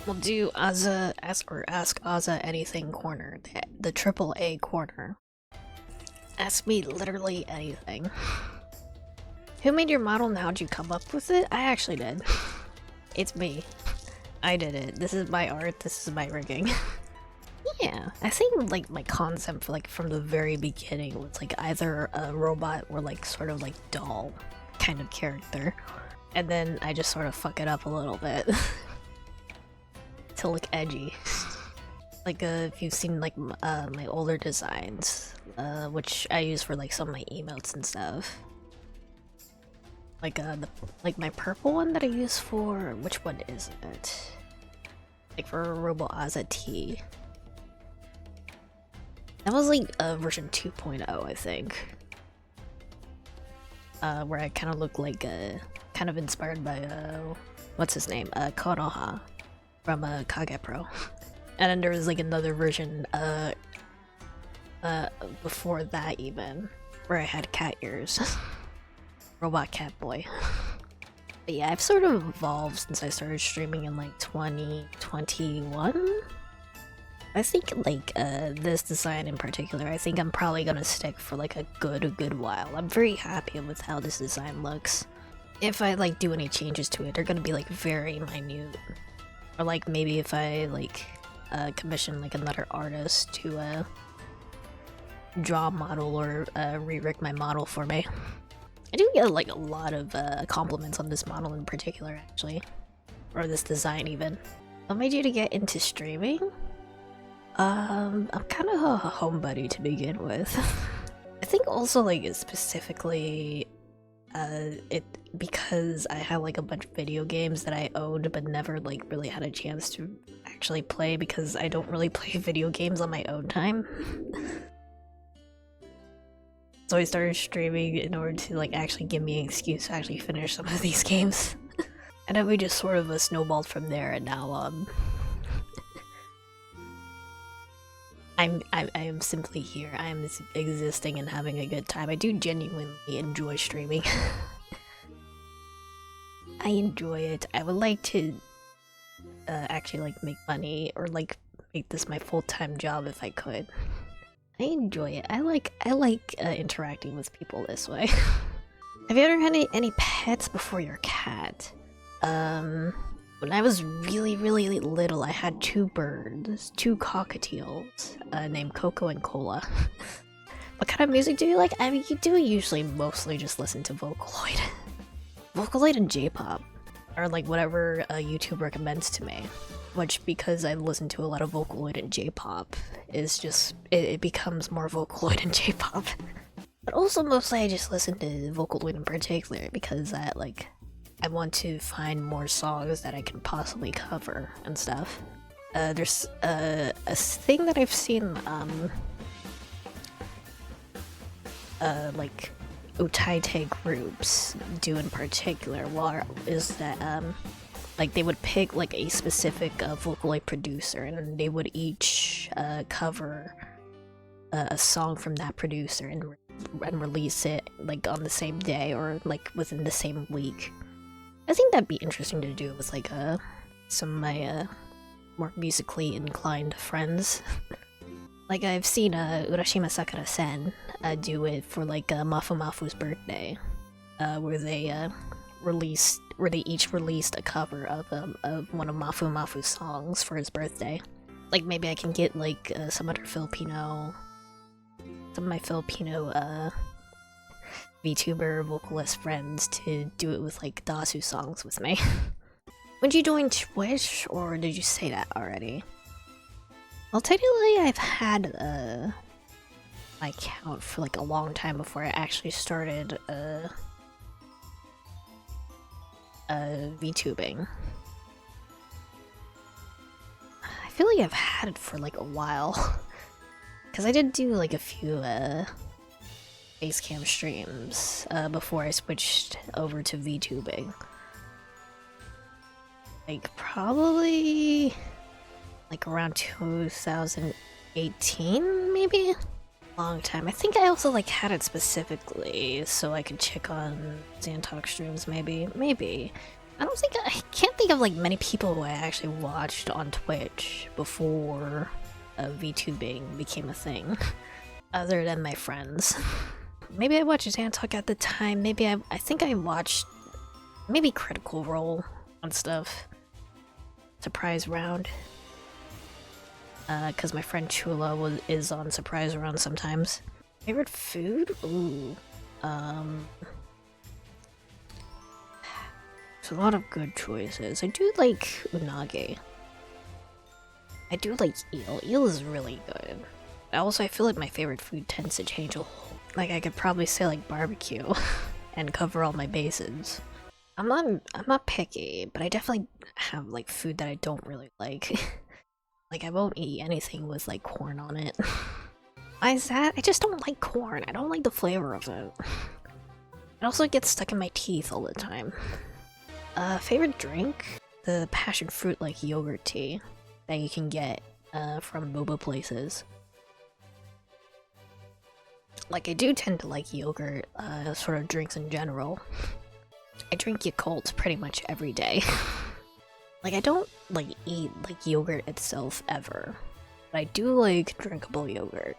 We'll do AZA Ask AZA Anything corner, the triple A corner. Ask me literally anything. Who made your model and how'd you come up with it? I actually did. It's me. I did it. This is my art, this is my rigging. Yeah, I think like my concept like from the very beginning was like either a robot or like sort of like doll kind of character. And then I just sort of fuck it up a little bit. To look edgy. Like if you've seen like my older designs, which I use for like some of my emotes and stuff. Like like my purple one that I use for which one is it? Like for Robo AZA T. That was like version 2.0, I think. Where I kind of look like kind of inspired by what's his name? Konoha from Kage Pro. And then there was like another version before that even, where I had cat ears. Robot cat boy. But yeah, I've sort of evolved since I started streaming in like 2021. I think like this design in particular, I think I'm probably gonna stick for like a good while. I'm very happy with how this design looks. If I like do any changes to it, they're gonna be like very minute. Or like maybe if I like commission like another artist to draw a model or re-rig my model for me. I do get like a lot of compliments on this model in particular actually. Or this design even. What made you to get into streaming? I'm kind of a homebody to begin with. I think also like specifically because I had like a bunch of video games that I owned but never like really had a chance to actually play because I don't really play video games on my own time. So I started streaming in order to like actually give me an excuse to actually finish some of these games. And then we just sort of snowballed from there, and now I am simply here. I am existing and having a good time. I do genuinely enjoy streaming. I enjoy it. I would like to actually like make money or like make this my full-time job if I could. I enjoy it. I like interacting with people this way. Have you ever had any pets before your cat? When I was really little, I had two birds, two cockatiels, named Coco and Cola. What kind of music do you like? I mean, you do usually mostly just listen to Vocaloid. Vocaloid and J-pop, or like whatever YouTube recommends to me. Which, because I listen to a lot of Vocaloid and J-pop, is just, it becomes more Vocaloid and J-pop. But also mostly I just listen to Vocaloid in particular because I want to find more songs that I can possibly cover and stuff. There's a thing that I've seen, like utaite groups do in particular, is that like they would pick like a specific Vocaloid producer, and they would each cover a song from that producer and release it like on the same day or like within the same week. I think that'd be interesting to do with like some of my more musically inclined friends. Like I've seen Urashima Sakura-sen do it for like Mafu Mafu's birthday, where they each released a cover of one of Mafu Mafu's songs for his birthday. Like maybe I can get like some of my Filipino VTuber vocalist friends to do it with like Dasu songs with me. Would you join Twitch, or did you say that already? Well, technically I've had my account for like a long time before I actually started VTubing. I feel like I've had it for like a while. Because I did do like a few Basecamp streams before I switched over to VTubing. Like probably like around 2018 maybe? Long time. I think I also like had it specifically so I could check on Xantalk streams maybe. I can't think of like many people who I actually watched on Twitch before VTubing became a thing, other than my friends. Maybe I watched Zantok at the time. Maybe I think I watched maybe Critical Role on stuff. Surprise Round. Cause my friend Chula is on Surprise Round sometimes. Favorite food? Ooh. There's a lot of good choices. I do like unagi. I do like eel. Eel is really good. Also, I feel like my favorite food tends to change a whole. Like, I could probably say like barbecue and cover all my bases. I'm not picky, but I definitely have like food that I don't really like. Like, I won't eat anything with like corn on it. Why is that? I just don't like corn. I don't like the flavor of it. It also gets stuck in my teeth all the time. Favorite drink? The passion fruit like yogurt tea that you can get from boba places. Like, I do tend to like yogurt, sort of drinks in general. I drink Yakult pretty much every day. Like, I don't like eat like yogurt itself ever, but I do like drinkable yogurt.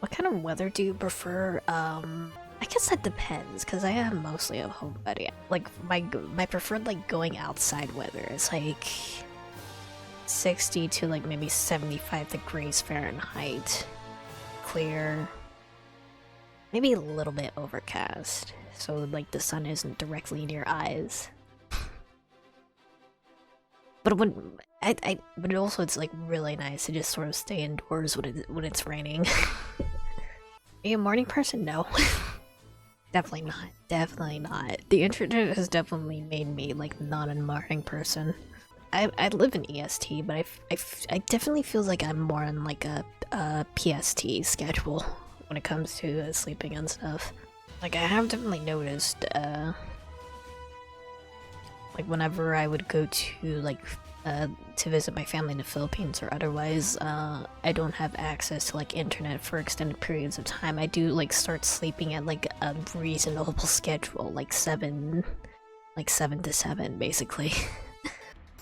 What kind of weather do you prefer? I guess that depends, because I am mostly a homebody. Like, my preferred like going outside weather is like 60 to like maybe 75 degrees Fahrenheit, clear, maybe a little bit overcast, so like the sun isn't directly in your eyes. But but also it's like really nice to just sort of stay indoors when it's raining. Are you a morning person? No. Definitely not. Definitely not. The internet has definitely made me like not a morning person. I live in EST, but I definitely feel like I'm more on like a PST schedule when it comes to sleeping and stuff. Like, I have definitely noticed like whenever I would go to like to visit my family in the Philippines or otherwise, I don't have access to like internet for extended periods of time. I do like start sleeping at like a reasonable schedule, like 7 to 7 basically.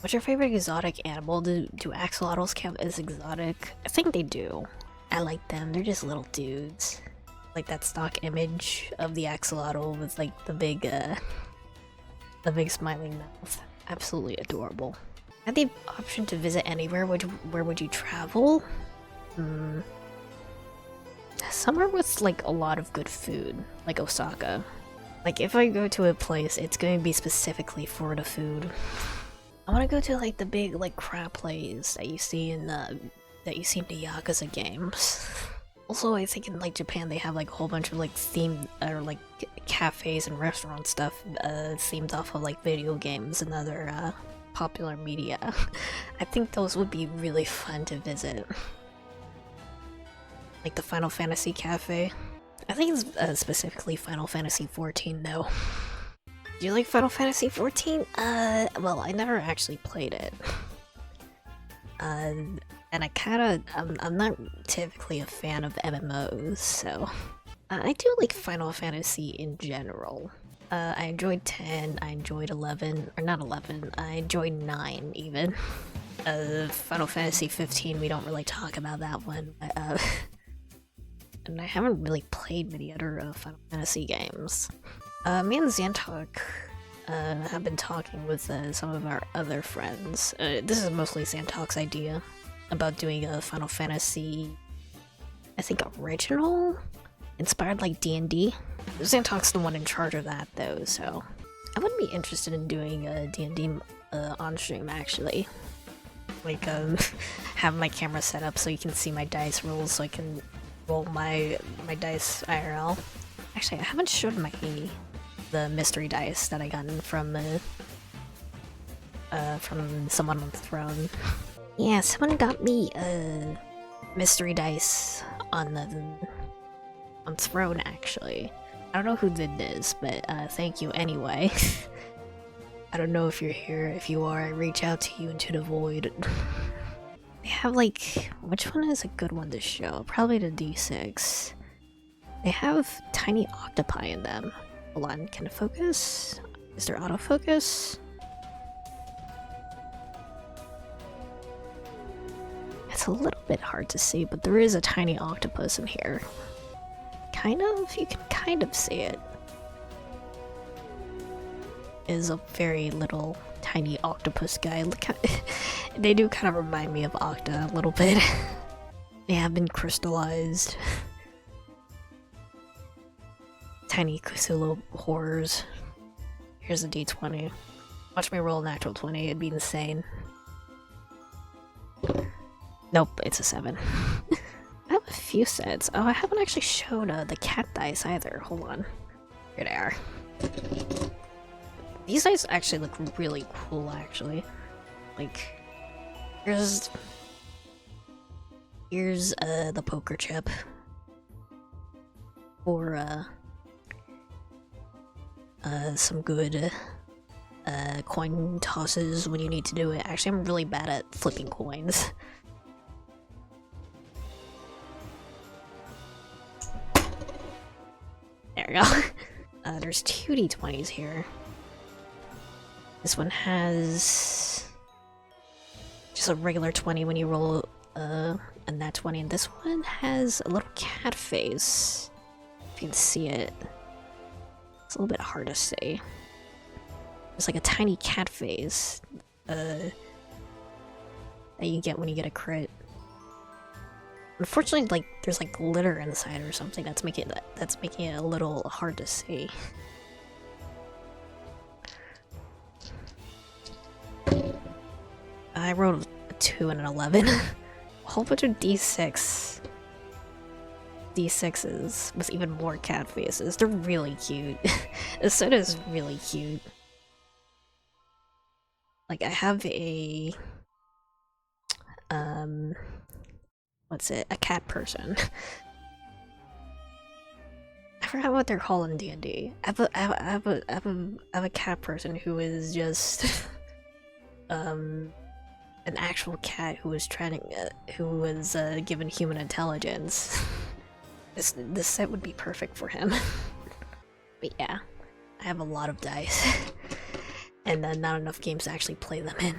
What's your favorite exotic animal? Do axolotls count as exotic? I think they do. I like them. They're just little dudes. Like that stock image of the axolotl with like the big smiling mouth. Absolutely adorable. Had the option to visit anywhere, where would you travel? Somewhere with like a lot of good food, like Osaka. Like, if I go to a place, it's going to be specifically for the food. I want to go to like the big like crab plays that you see in the Yakuza games. Also, I think in like Japan they have like a whole bunch of like themed or like cafes and restaurant stuff themed off of like video games and other popular media. I think those would be really fun to visit. Like the Final Fantasy Cafe. I think it's specifically Final Fantasy 14 though. Do you like Final Fantasy 14? Well, I never actually played it. And I'm not typically a fan of MMOs, so I do like Final Fantasy in general. I enjoyed 10, I enjoyed 11, or not 11, I enjoyed 9 even. Final Fantasy 15, we don't really talk about that one, but, and I haven't really played many other Final Fantasy games. Me and Zantok have been talking with some of our other friends. This is mostly Zantok's idea about doing a Final Fantasy, I think, original? Inspired like D&D. Zantok's the one in charge of that though, so I would be interested in doing a D&D on stream actually. Like have my camera set up so you can see my dice rolls, so I can roll my dice IRL. Actually, I haven't showed the mystery dice that I got from someone on the throne. Yeah, someone got me mystery dice on throne actually. I don't know who did this, but thank you anyway. I don't know if you're here. If you are, I reach out to you into the void. They have like, which one is a good one to show? Probably the D6. They have tiny octopi in them. Hold on, can it focus? Is there autofocus? It's a little bit hard to see, but there is a tiny octopus in here. Kind of? You can kind of see it. Is a very little tiny octopus guy. Look how they do kind of remind me of Octa a little bit. They have been crystallized. Tiny Cthulhu horrors. Here's a d20. Watch me roll a natural 20, it'd be insane. Nope, it's a 7. I have a few sets. Oh, I haven't actually shown the cat dice either. Hold on. Here they are. These dice actually look really cool, actually. Like, here's the poker chip. For, some good, coin tosses when you need to do it. Actually, I'm really bad at flipping coins. There we go. There's 2 d20s here. This one has just a regular 20 when you roll a nat 20, and this one has a little cat face. If you can see it. It's a little bit hard to see. It's like a tiny cat face that you get when you get a crit. Unfortunately, like there's like glitter inside or something that's making it a little hard to see. I rolled a 2 and an 11. A whole bunch of d6s with even more cat faces. They're really cute. This set is really cute. Like I have a what's it? A cat person. I forgot what they're called in D&D. I have a cat person who is just an actual cat who was given human intelligence. This set would be perfect for him. But yeah, I have a lot of dice, and not enough games to actually play them in.